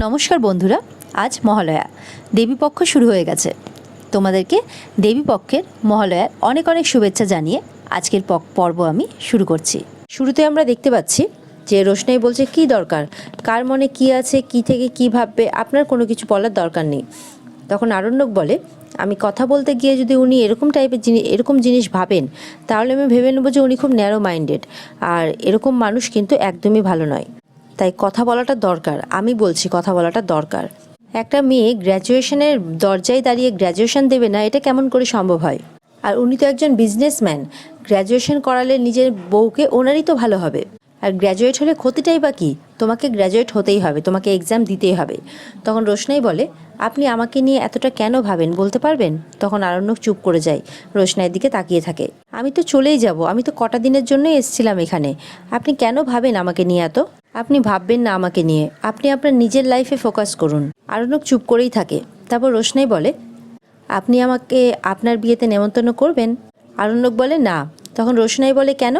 নমস্কার বন্ধুরা, আজ মহালয়া, দেবীপক্ষ শুরু হয়ে গেছে। তোমাদেরকে দেবীপক্ষের মহালয়ার অনেক অনেক শুভেচ্ছা জানিয়ে আজকের পর্ব আমি শুরু করছি। শুরুতে আমরা দেখতে পাচ্ছি যে রোশনাই বলছে কি দরকার, কার মনে কি আছে, কি থেকে কি ভাববে, আপনার কোনো কিছু বলার দরকার নেই। তখন আরণ্যক বলে, আমি কথা বলতে গিয়ে যদি উনি এরকম টাইপের এরকম জিনিস ভাবেন, তাহলে আমি ভেবে নেবো যে উনি খুব ন্যারো মাইন্ডেড, আর এরকম মানুষ কিন্তু একদমই ভালো নয়। তাই কথা বলাটা দরকার, আমি বলছি কথা বলাটা দরকার। একটা মেয়ে গ্র্যাজুয়েশনের দরজায় দাঁড়িয়ে গ্র্যাজুয়েশন দেবে না, এটা কেমন করে সম্ভব হয়? আর উনি তো একজন বিজনেসম্যান, গ্র্যাজুয়েশন করালে নিজের বউকে ওনারই তো ভালো হবে। আর গ্র্যাজুয়েট হলে ক্ষতিটাই বা কী? তোমাকে গ্র্যাজুয়েট হতেই হবে, তোমাকে এক্সাম দিতেই হবে। তখন রোশনাই বলে, আপনি আমাকে নিয়ে এতটা কেন ভাবেন বলতে পারবেন? তখন আরণ্যক চুপ করে যায়, রোশনাইয়ের দিকে তাকিয়ে থাকে। আমি তো চলেই যাব, আমি তো কটা দিনের জন্যই এসেছিলাম এখানে, আপনি কেন ভাবেন আমাকে নিয়ে এত? আপনি ভাববেন না আমাকে নিয়ে, আপনি আপনার নিজের লাইফে ফোকাস করুন। আরণ্যক চুপ করেই থাকে। তারপর রোশনাই বলে, আপনি আমাকে আপনার বিয়েতে নেমন্তন্ন করবেন? আরণ্যক বলে না। তখন রোশনাই বলে, কেন?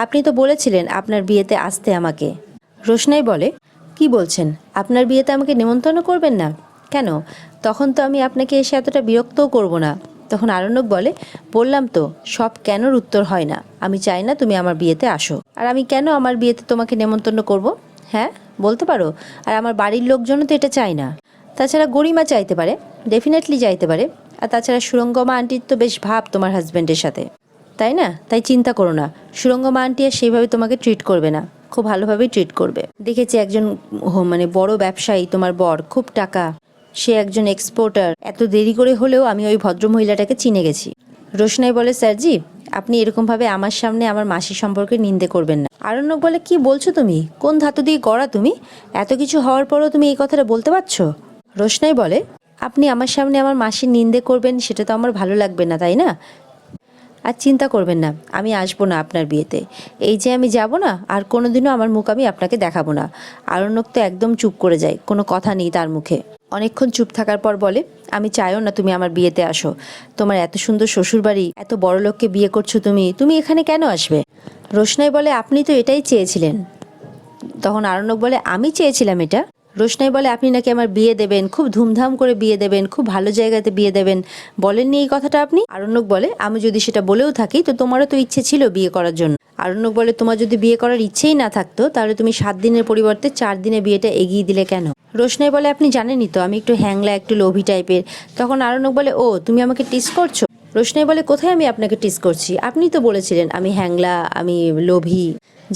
আপনি তো বলেছিলেন আপনার বিয়েতে আসতে আমাকে। রোশনাই বলে, কি বলছেন? আপনার বিয়েতে আমাকে নেমন্তন্ন করবেন না? কেন? তখন তো আমি আপনাকে এসে এতটা বিরক্তও করব না। তখন আরণ্যক বলে, বললাম তো সব কেনর উত্তর হয় না, আমি চাই না তুমি আমার বিয়েতে আসো। আর আমি কেন আমার বিয়েতে তোমাকে নেমন্তন্ন করব? হ্যাঁ বলতে পারো? আর আমার বাড়ির লোকজনও তো এটা চায় না। তাছাড়া গরিমা চাইতে পারে, ডেফিনেটলি চাইতে পারে। আর তাছাড়া সুরঙ্গমা আন্টির তো বেশ ভাব তোমার হাজব্যান্ডের সাথে, তাই না? তাই চিন্তা করো না, সুরঙ্গমা আন্টি আর সেইভাবে তোমাকে ট্রিট করবে না, খুব ভালোভাবেই ট্রিট করবে। দেখেছি একজন মানে বড় ব্যবসায়ী তোমার বর, খুব টাকা, সে একজন এক্সপোর্টার। এত দেরি করে হলেও আমি ওই ভদ্রমহিলাটাকে চিনে গেছি। রোশনাই বলে, স্যারজি আপনি এরকমভাবে আমার সামনে আমার মাসি সম্পর্কে নিন্দে করবেন না। আরণ্যক বলে, কি বলছো তুমি? কোন ধাতু দিয়ে গড়া তুমি? এত কিছু হওয়ার পরও তুমি এই কথাটা বলতে পারছো? রোশনাই বলে, আপনি আমার সামনে আমার মাসির নিন্দে করবেন, সেটা তো আমার ভালো লাগবে না, তাই না? আর চিন্তা করবেন না, আমি আসবো না আপনার বিয়েতে। এই যে আমি যাব না, আর কোনোদিনও আমার মুখ আমি আপনাকে দেখাবো না। আরণ্যক তো একদম চুপ করে যায়, কোনো কথা নেই তার মুখে। অনেকক্ষণ চুপ থাকার পর বলে, আমি চাইও না তুমি আমার বিয়েতে আসো। তোমার এত সুন্দর শ্বশুরবাড়ি, এত বড় লোককে বিয়ে করছো তুমি এখানে কেন আসবে? রোশনাই বলে, আপনি তো এটাই চেয়েছিলেন। তখন আরণ্যক বলে, আমি চেয়েছিলাম এটা? রোশনাই বলে, আপনি নাকি আমার বিয়ে দেবেন, খুব ধুমধাম করে বিয়ে দেবেন, খুব ভালো জায়গাতে বিয়ে দেবেন, বলেননি এই কথাটা আপনি? আরণ্যক বলে, আমি যদি সেটা বলেও থাকি তো তোমারও তো ইচ্ছে ছিল বিয়ে করার জন্য। আরণ্যক বলে, তোমার যদি বিয়ে করার ইচ্ছেই না থাকতো তাহলে তুমি 7 দিনের পরিবর্তে 4 দিনে বিয়েটা এগিয়ে দিলে কেন? রোশনাই বলে, আপনি জানেনই তো আমি একটু হ্যাংলা, একটু লোভী টাইপের। তখন আরণ্যক বলে, ও তুমি আমাকে টিস করছো? রোশনাই বলে, কোথায় আমি আপনাকে টিস করছি? আপনিই তো বলেছিলেন আমি হ্যাংলা, আমি লোভী।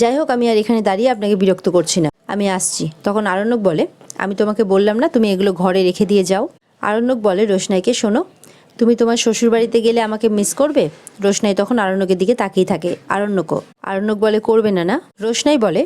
যাই হোক, আমি আর এখানে দাঁড়িয়ে আপনাকে বিরক্ত করছি না, আমি আসছি। তখন আরণ্যক বলে, আমি তোমাকে বললাম না তুমি এগুলো ঘরে রেখে দিয়ে যাও? আরণ্যক বলে রোশনাইকে, শোনো, তুমি তোমার শ্বশুরবাড়িতে গেলে আমাকে মিস করবে? রোশনাই তখন আরণ্যকের দিকে তাকিয়ে থাকে। আরণ্যক বলে, করবে না না? রোশনাই বলে,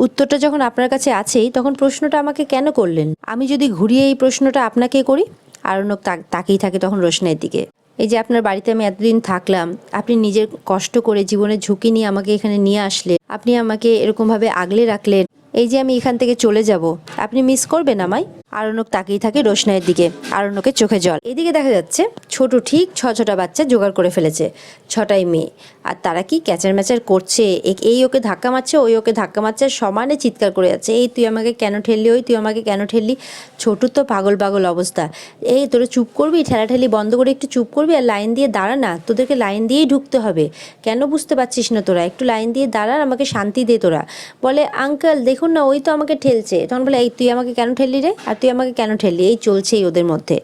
উত্তরটা যখন আপনার কাছে আছেই তখন প্রশ্নটা আমাকে কেন করলেন? আমি যদি ঘুরিয়ে এই প্রশ্নটা আপনাকে করি? আরণ্যক তাকিয়ে থাকে তখন রোশনাইয়ের দিকে। এই যে আপনার বাড়িতে আমি এতদিন থাকলাম, আপনি নিজের কষ্ট করে জীবনের ঝুঁকি নিয়ে আমাকে এখানে নিয়ে আসলেন, আপনি আমাকে এরকমভাবে আগলে রাখলেন, এই যে আমি এখান থেকে চলে যাব, আপনি মিস করবেন আমায়? আরণ্যক তাকিয়ে থাকে রোশনাইয়ের দিকে, আরণ্যকের চোখে জল। এদিকে দেখা যাচ্ছে ছোট ঠিক 6টা বাচ্চা জোগাড় করে ফেলেছে, 6টাই মেয়ে। আর তারা কি ক্যাচার ম্যাচার করছে, এই ওকে ধাক্কা মারছে, ওই ওকে ধাক্কা মারছে, সমানে চিৎকার করে যাচ্ছে, এই তুই আমাকে কেন ঠেললি, ওই তুই আমাকে কেন ঠেললি। ছোটুর তো পাগল পাগল অবস্থা। এই তোরা চুপ করবি, ঠেলাঠেলি বন্ধ করে একটু চুপ করবি, আর লাইন দিয়ে দাঁড়া না, তোদেরকে লাইন দিয়েই ঢুকতে হবে। কেন বুঝতে পারছিস না তোরা? একটু লাইন দিয়ে দাঁড়ান, আমাকে শান্তি দে তোরা। বলে, আঙ্কেল দেখুন না, ওই তো আমাকে ঠেলছে। তখন বলে, এই তুই আমাকে কেন ঠেললি রে, আর তুই আমাকে কেন ঠেললি? এই চলছেই ওদের মধ্যে।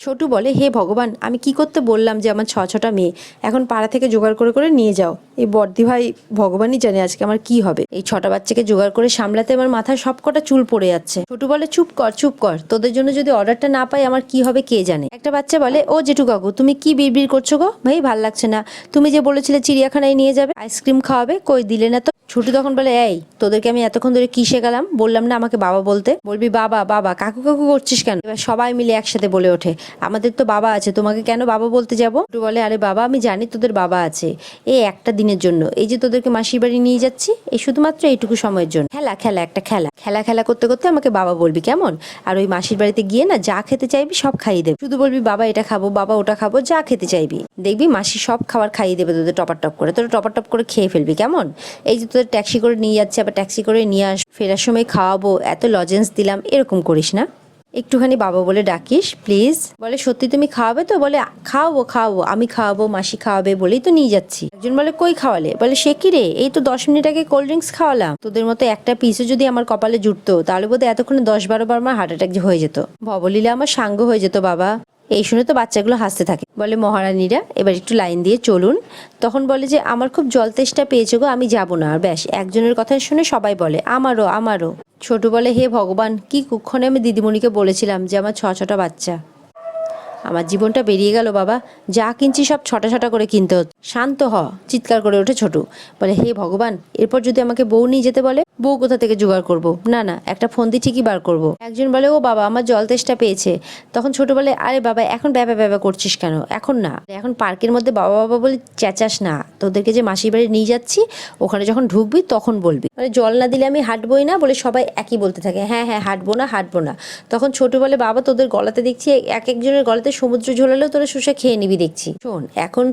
ছোটু বলে, হে ভগবান, আমি কি করতে বললাম যে আমার 6টা মেয়ে, এখন পাড়া থেকে জোগাড় করে করে নিয়ে যাও। এই বর্দি ভাই ভগবানই জানে আজকে আমার কি হবে। এই 6টা বাচ্চাকে জোগাড় করে সামলাতে আমার মাথায় সব কটা চুল পড়ে যাচ্ছে। ছোটু বলে, চুপ কর চুপ কর, তোদের জন্য যদি অর্ডারটা না পাই আমার কি হবে কে জানে। একটা বাচ্চা বলে, ও জেঠু কাকু তুমি কি বিড়বিড় করছো গো ভাই, ভাল লাগছে না। তুমি যে বলেছিলে চিড়িয়াখানায় নিয়ে যাবে, আইসক্রিম খাওয়াবে, কই দিলে না তো। ছোটু তখন বলে, এই তোদেরকে আমি এতক্ষণ ধরে কি শেখালাম, বললাম না আমাকে বাবা বলতে? বলবি বাবা বাবা, কাকু কাকু করছিস কেন? এবার সবাই মিলে একসাথে বলে ওঠে, আমাদের তো বাবা আছে, তোমাকে কেন বাবা বলতে যাবো? ছোটু বলে, আরে বাবা আমি জানি তোদের বাবা আছে, এই একটা দিনের জন্য, এই যে তোদেরকে মাসির বাড়ি নিয়ে যাচ্ছি, এই শুধুমাত্র এইটুকু সময়ের জন্য। খেলা খেলা একটা খেলা খেলা খেলা করতে করতে আমাকে বাবা বলবি কেমন? আর ওই মাসির বাড়িতে গিয়ে না যা খেতে চাইবি সব খাইয়ে দেবে, শুধু বলবি বাবা এটা খাবো, বাবা ওটা খাবো, যা খেতে চাইবি দেখবি মাসি সব খাবার খাইয়ে দেবে তোদের টপার টপ করে, তোরা টপার টপ করে খেয়ে ফেলবি কেমন? এই যে তোদের ট্যাক্সি করে নিয়ে যাচ্ছে, আবার ট্যাক্সি করে নিয়ে আস, ফেরার সময় খাওয়াবো, এত লজেন্স দিলাম, এরকম করিস না। একটুখানি বাবা বলে ডাকিস প্লিজ। বলে সত্যি তুমি খাওয়াবে তো? বলে খাওয়াবো খাওয়াবো, আমি খাওয়াবো, মাসি খাওয়াবে বলেই তো নিয়ে যাচ্ছি। একজন বলে কই খাওয়ালে? বলে সে কি রে, এই তো 10 মিনিট আগে কোল্ড ড্রিঙ্কস খাওয়ালাম। তোদের মতো একটা পিসও যদি আমার কপালে জুটতো তাহলে বোধহয় এতক্ষণে 10-12 বার আমার হার্ট অ্যাটাক হয়ে যেত, ভবলীলা আমার সাঙ্গ হয়ে যেত বাবা। এই শুনে তো বাচ্চাগুলো হাসতে থাকে। বলে মহারানীরা এবার একটু লাইন দিয়ে চলুন। তখন বলে যে আমার খুব জল তেষ্টা পেয়েছে গো, আমি যাব না। আর ব্যাস, একজনের কথা শুনে সবাই বলে আমারও আমারও। ছোট বলে হে ভগবান, কি কুক্ষণে আমি দিদিমণিকে বলেছিলাম যে আমার 6টা বাচ্চা, আমার জীবনটা বেরিয়ে গেল বাবা। যা কিনছি সব ছটা ছটা করে কিনতে হচ্ছে। শান্ত হ, চিৎকার করে ওঠে ছোটু। বলে হে ভগবান, এরপর যদি আমাকে বউ নিয়ে যেতে বলে, বউ কোথা থেকে জোগাড় করব? না না, একটা ফন্দি ঠিকই বার করব। একজন বলে ও বাবা আমার জল তেষ্টা পেয়েছে। তখন ছোট বলে আরে বাবা এখন ব্যাবা ব্যাবা করছিস কেন? এখন না, এখন পার্কের মধ্যে বাবা বাবা বলে চেঁচাস না। তোদেরকে যে মাসির বাড়ি নিয়ে যাচ্ছি, ওখানে যখন ঢুকবি তখন বলবি। মানে জল না দিলে আমি হাঁটবই না বলে সবাই একই বলতে থাকে, হ্যাঁ হ্যাঁ হাঁটবো না হাঁটবো না। তখন ছোট বলে বাবা তোদের গলাতে দেখছি এক একজনের গলাতে সমুদ্র ঝোলালেও তোরা শুষে খেয়ে নিবি দেখছি। শোন এখন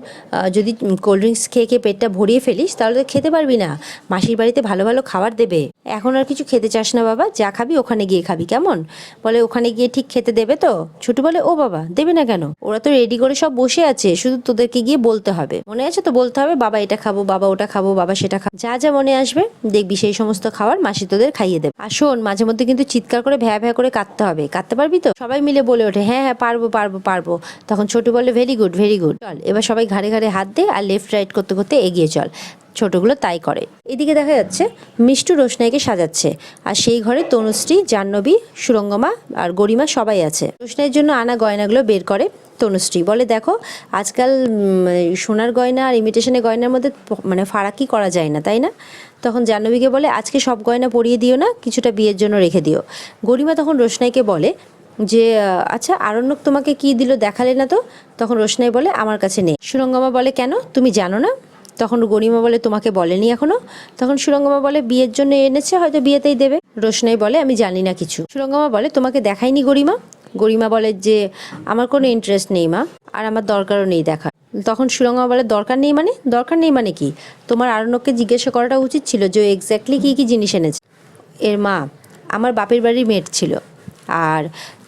যদি কোল্ড ড্রিঙ্কস খেয়ে খেয়ে পেটটা ভরিয়ে ফেলিস তাহলে তো খেতে পারবি না। মাসির বাড়িতে ভালো ভালো খাবার দেবে। এখন আর কিছু খেতে চাস না বাবা, যা খাবি ওখানে গিয়ে খাবি কেমন? বলে ওখানে গিয়ে ঠিক খেতে দেবে তো? ছোট বলে ও বাবা দেবে না কেন, ওরা তো রেডি করে সব বসে আছে, শুধু তোদেরকে গিয়ে বলতে হবে। মনে আছে তো বলতে হবে বাবা এটা খাবো, বাবা ওটা খাবো, বাবা সেটা খাবো, যা যা মনে আসবে দেখবি সেই সমস্ত খাবার মাসি তোদের খাইয়ে দেবে। আর শোন মাঝে মধ্যে কিন্তু চিৎকার করে ভ্যা ভ্যা করে কাঁদতে হবে। কাঁদতে পারবি তো? সবাই মিলে বলে ওঠে হ্যাঁ হ্যাঁ পারবো পারবো পারবো। তখন ছোট বলে ভেরি গুড ভেরি গুড, চল এবার সবাই ঘাড়ে ঘাড়ে হাত দে আর লেফট রাইট করতে করতে এগিয়ে চল। ছোটগুলো তাই করে। এদিকে দেখা যাচ্ছে মিষ্টু রোশনাইকে সাজাচ্ছে, আর সেই ঘরে তনুশ্রী, জাহ্নবী, সুরঙ্গমা আর গরিমা সবাই আছে। রোশনাইয়ের জন্য আনা গয়নাগুলো বের করে তনুশ্রী। বলে দেখো আজকাল সোনার গয়না আর ইমিটেশনের গয়নার মধ্যে মানে ফারাকি করা যায় না, তাই না? তখন জাহ্নবীকে বলে আজকে সব গয়না পরিয়ে দিও না, কিছুটা বিয়ের জন্য রেখে দিও। গরিমা তখন রোশনাইকে বলে যে আচ্ছা আরণ্যক তোমাকে কি দিল দেখালে না তো? তখন রোশনাই বলে আমার কাছে নেই। সুরঙ্গমা বলে কেন, তুমি জানো না? তখন গরিমা বলে তোমাকে বলেনি এখনো? তখন সুরঙ্গমা বলে বিয়ের জন্য এনেছে, হয়তো বিয়েতেই দেবে। রোশনাই বলে আমি জানি না কিছু। সুরঙ্গমা বলে তোমাকে দেখায়নি গরিমা? গরিমা বলে যে আমার কোনো ইন্টারেস্ট নেই মা, আর আমার দরকারও নেই দেখা। তখন সুরঙ্গমা বলে দরকার নেই মানে? দরকার নেই মানে কি? তোমার আরণ্যককে জিজ্ঞাসা করাটা উচিত ছিল যে এক্স্যাক্টলি কী কী জিনিস এনেছে। এর মা আমার বাপের বাড়ির মেয়ে ছিল, আর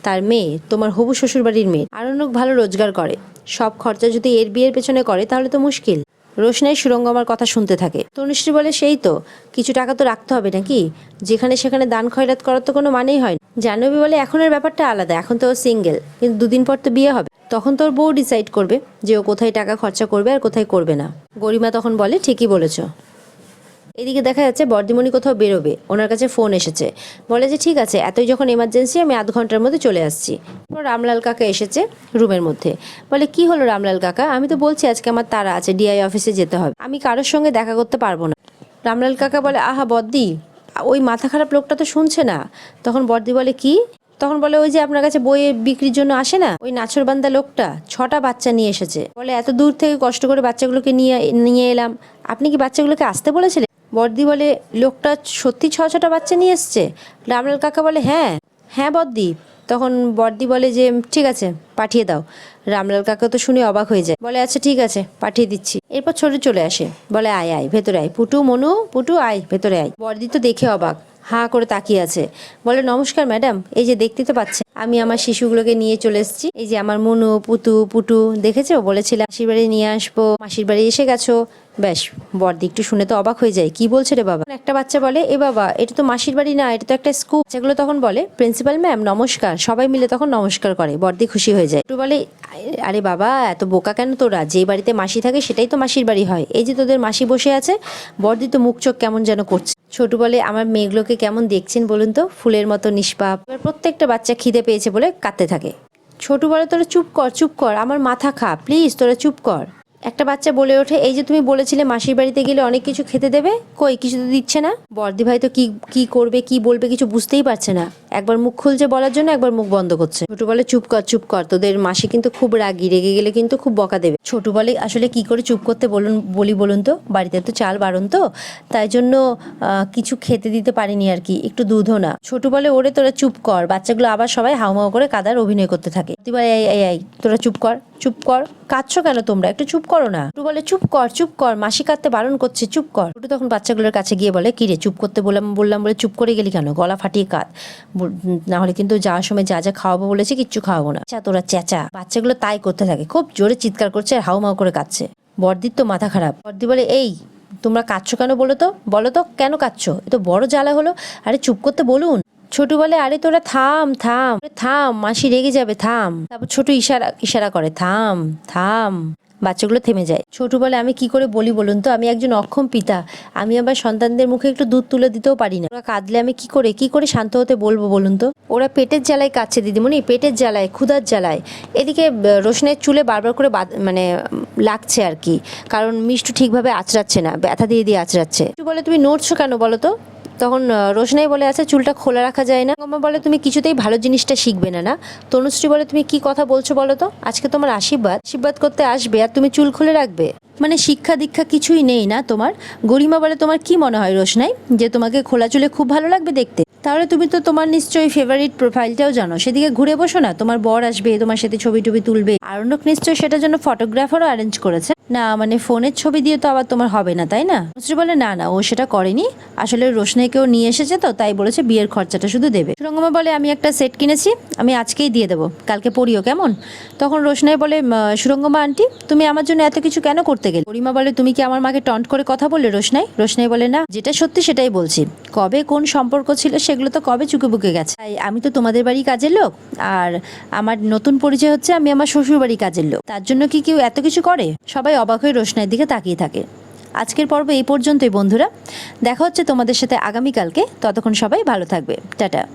তার মেয়ে তোমার হবু শ্বশুর বাড়ির মেয়ে। আরণ্যক ভালো রোজগার করে, সব খরচা যদি এর বিয়ের পেছনে করে তাহলে তো মুশকিল। রোশনাই সুরঙ্গমার কথা শুনতে থাকে। তনুশ্রী বলে সেই তো, কিছু টাকা তো রাখতে হবে নাকি? যেখানে সেখানে দান খয়রাত করার তো কোনো মানেই হয় না। জাহ্নবী বলে এখনের ব্যাপারটা আলাদা, এখন তো ও সিঙ্গেল, কিন্তু 2 দিন পর তো বিয়ে হবে, তখন তোর বউ ডিসাইড করবে যে ও কোথায় টাকা খরচা করবে আর কোথায় করবে না। গরিমা তখন বলে ঠিকই বলেছ। এদিকে দেখা যাচ্ছে বর্দিমণি কোথাও বেরোবে, ওনার কাছে ফোন এসেছে। বলে যে ঠিক আছে, এতই যখন এমার্জেন্সি আমি আধ ঘন্টার মধ্যে চলে আসছি। রামলাল কাকা এসেছে রুমের মধ্যে। বলে কি হলো রামলাল কাকা? আমি তো বলছি আজকে আমার তাড়া আছে, ডিআই অফিসে যেতে হবে, আমি কারোর সঙ্গে দেখা করতে পারবো না। রামলাল কাকা বলে আহা বদ্দি, ওই মাথা খারাপ লোকটা তো শুনছে না। তখন বর্দি বলে কি? তখন বলে ওই যে আপনার কাছে বইয়ে বিক্রির জন্য আসে না, ওই নাছরবান্দা লোকটা 6টা বাচ্চা নিয়ে এসেছে। বলে এত দূর থেকে কষ্ট করে বাচ্চাগুলোকে নিয়ে এলাম, আপনি কি বাচ্চাগুলোকে আসতে বলেছিলেন? বর্দি বলে লোকটা সত্যি 6-6টা বাচ্চা নিয়ে এসছে? রামলাল কাকা বলে হ্যাঁ হ্যাঁ বদ্দি। তখন বর্দি বলে যে ঠিক আছে পাঠিয়ে দাও। রামলাল কাকা তো শুনে অবাক হয়ে যায়, বলে আচ্ছা ঠিক আছে পাঠিয়ে দিচ্ছি। এরপর ছোট চলে আসে, বলে আয় আয় ভেতরে আয়, পুটু মনু পুটু আয় ভেতরে আয়। বর্দি তো দেখে অবাক, হাঁ করে তাকিয়ে আছে। বলে নমস্কার ম্যাডাম, এই যে দেখতে তো পাচ্ছেন আমি আমার শিশুগুলোকে নিয়ে চলে এসেছি, এই যে আমার মনু পুতু পুটু, দেখেছো বলেছিলাম মাসির বাড়ি নিয়ে আসবো, মাসির বাড়ি এসে গেছো। ব্যাস, বর্দি একটু শুনে তো অবাক হয়ে যায়, কি বলছে রে বাবা? একটা বাচ্চা বলে এ বাবা এটা তো মাসির বাড়ি না, এটা তো একটা স্কুল। বাচ্চাগুলো তখন বলে প্রিন্সিপাল ম্যাম নমস্কার। সবাই মিলে তখন নমস্কার করে, বর্দি খুশি হয়ে যায়। একটু বলে আরে বাবা এত বোকা কেন তোরা, যে বাড়িতে মাসি থাকে সেটাই তো মাসির বাড়ি হয়, এই যে তোদের মাসি বসে আছে। বর্দি তো মুখ চোখ কেমন যেন করছে। ছোট বলে আমার মেয়েগুলোকে কেমন দেখছেন বলুন তো, ফুলের মতো নিষ্পাপ। এবার প্রত্যেকটা বাচ্চা খিদে পেয়েছে বলে কাঁদতে থাকে। ছোট বলে তোরা চুপ কর, আমার মাথা খা প্লিজ, তোরা চুপ কর। একটা বাচ্চা বলে ওঠে এই যে তুমি বলেছিলে মাসির বাড়িতে গেলে অনেক কিছু খেতে দেবে, কই কিছু তো দিচ্ছে না। বর্দি ভাই তো কি করবে কি বলবে কিছু বুঝতেই পারছে না, একবার মুখ খুলছে বলার জন্য একবার মুখ বন্ধ করছে। ছোট বলে চুপ কর, তোদের মাসি কিন্তু খুব রাগী, রেগে গেলে কিন্তু খুব বকা দেবে। ছোট বলে আসলে কি করে চুপ করতে বলুন তো, বাড়িতে তো চাল বারণ তো, তাই জন্য কিছু খেতে দিতে পারিনি আর কি, একটু দুধও না। ছোট বলে ওরে তোরা চুপ কর। বাচ্চাগুলো আবার সবাই হাউমাউ করে কাদার অভিনয় করতে থাকে। বলে এই তোরা চুপ কর, চুপ কর, কাঁদছো কেন তোমরা, একটু চুপ করো না। টুটু বলে চুপ কর, মাসি কাঁদতে বারণ করছে, চুপ কর। টুটু তখন বাচ্চাগুলোর কাছে গিয়ে বলে, কিরে চুপ করতে বললাম বলে চুপ করে গেলি কেন, গলা ফাটিয়ে কাঁদ, না হলে কিন্তু যাওয়ার সময় যা যা খাওয়াবো বলেছে কিচ্ছু খাওয়াবো না। তোরা চেঁচা। বাচ্চাগুলো তাই করতে থাকে, খুব জোরে চিৎকার করছে আর হাউমাউ করে কাঁদছে। বড়দির তো মাথা খারাপ। বড়দি বলে, এই তোমরা কাঁদছো কেন বলো তো কেন কাঁদছো, এ তো বড় জ্বালা হলো, আরে চুপ করতে বলুন। ছোটু বলে, আরে তোরা থাম থাম থাম, মাসি রেগে যাবে, থাম। তারপর ছোটু ইশারা করে, থাম থাম। বাচ্চাগুলো থেমে যায়। ছোটু বলে, আমি কি করে বলি বলুন তো, আমি একজন অক্ষম পিতা, আমি আমার সন্তানদের মুখে একটু দুধ তুলে দিতেও পারি না, ওরা কাঁদলে আমি কি করে শান্ত হতে বলবো বলুন তো। ওরা পেটের জ্বালায় কাঁদছে দিদিমণি, পেটের জ্বালায়, ক্ষুধার জ্বালায়। এদিকে রোশনের চুলে বারবার করে মানে লাগছে আর কি, কারণ মিষ্টু ঠিকভাবে আঁচড়াচ্ছে না, ব্যথা দিয়ে আঁচড়াচ্ছে। একটু বলে, তুমি নড়ছো কেন বলো তো। তখন রোশনাই বলে, আছে চুলটা খোলা রাখা যায় না। গঙ্গা বলে, তুমি কিছুতেই ভালো জিনিসটা শিখবে না। তনুশ্রী বলে, তুমি কি কথা বলছো বলো তো, আজকে তোমার আশীর্বাদ করতে আসবে আর তুমি চুল খুলে রাখবে, মানে শিক্ষা দীক্ষা কিছুই নেই না তোমার। গরিমা বলে, তোমার কি মনে হয় রোশনাই, যে তোমাকে খোলা চুলে খুব ভালো লাগবে দেখতে? তাহলে তুমি তো তোমার নিশ্চয়ই ফেভারিট প্রোফাইলটাও জানো, সেদিকে ঘুরে বসো না, তোমার বর আসবে, তোমার সাথে ছবি টবি তুলবে, আরণ্যক নিশ্চয়ই সেটার জন্য ফটোগ্রাফারও অ্যারেঞ্জ করেছে না, মানে ফোনের ছবি দিয়ে তো আবার তোমার হবে না, তাই না? তনুশ্রী বলে, না ও সেটা করেনি, আসলে রোশনাইকেও নিয়ে এসেছে তো, তাই বলেছে বিয়ের খরচাটা শুধু দেবে। সুরঙ্গমা বলে, আমি একটা সেট কিনেছি, আমি আজকেই দিয়ে দেবো, কালকে পরিও কেমন? তখন রোশনাই বলে, সুরঙ্গমা আন্টি তুমি আমার জন্য এত কিছু কেন করতে গেলে? গরিমা বলে, তুমি কি আমার মাকে টন্ট করে কথা বললে রোশনাই বলে, না, যেটা সত্যি সেটাই বলছি, কবে কোন সম্পর্ক ছিল সেগুলো তো কবে চুকে বুকে গেছে, তাই আমি তো তোমাদের বাড়ি কাজের লোক, আর আমার নতুন পরিচয় হচ্ছে আমি আমার শ্বশুর বাড়ি কাজের লোক, তার জন্য কি কেউ এত কিছু করে? সবাই অবাক হয়ে রোশনাইয়ের দিকে তাকিয়ে থাকে। আজকের পর্ব এই পর্যন্তই বন্ধুরা, দেখা হচ্ছে তোমাদের সাথে আগামীকালকে, ততক্ষণ সবাই ভালো থাকবে, টাটা।